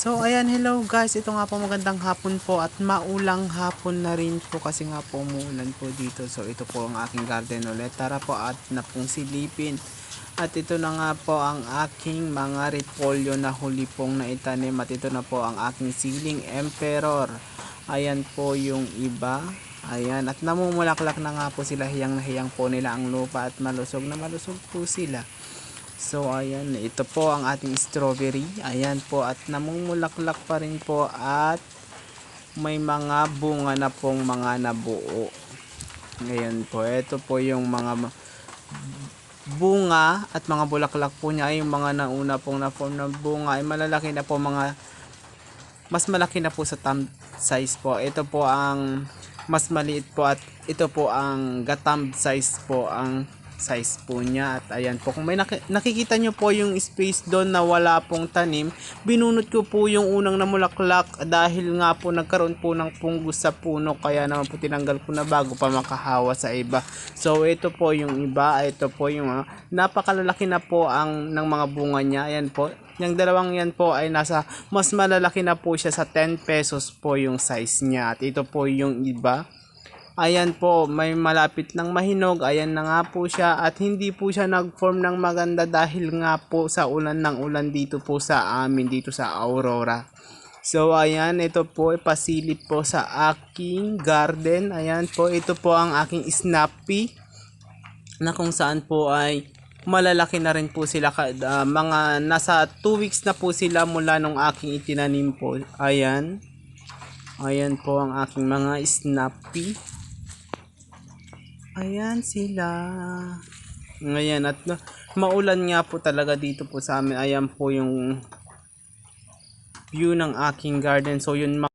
So ayan, hello guys, ito nga po magandang hapon po at maulang hapon na rin po kasi nga po umuulan po dito. So ito po ang aking garden ulit, tara po at na pong silipin. At ito na nga po ang aking mga repolyo na huli pong naitanim at ito na po ang aking siling emperor. Ayan po yung iba, ayan, at namumulaklak na nga po sila, hiyang na hiyang po nila ang lupa at malusog na malusog po sila. So ayan, ito po ang ating strawberry. Ayan po at namumulaklak pa rin po at may mga bunga na pong mga nabuo. Ngayon po, ito po yung mga bunga at mga bulaklak po niya ay yung mga nauna pong na-form na bunga ay malalaki na po, mga mas malaki na po sa thumb size po. Ito po ang mas maliit po at ito po ang thumb size po ang size po niya. At ayan po, kung may nakikita nyo po yung space doon na wala pong tanim, binunot ko po yung unang namulaklak dahil nga po nagkaroon po ng fungus sa puno, kaya naman po tinanggal ko na bago pa makahawa sa iba. So ito po yung iba, ito po yung napakalalaki na po ang ng mga bunga niya. Ayan po, yung dalawang yan po ay nasa mas malalaki na po siya, sa 10 pesos po yung size niya. At ito po yung iba. Ayan po, may malapit ng mahinog. Ayan na nga po siya at hindi po siya nag-form ng maganda dahil nga po sa ulan ng ulan dito po sa amin, dito sa Aurora. So ayan, ito po pasilip po sa aking garden. Ayan po, ito po ang aking snappy na kung saan po ay malalaki na rin po sila, mga nasa 2 weeks na po sila mula nung aking itinanim po. Ayan. Ayan po ang aking mga snappy. Ayan sila. Ngayon at maulan nga po talaga dito po sa amin. Ayan po yung view ng aking garden. So yun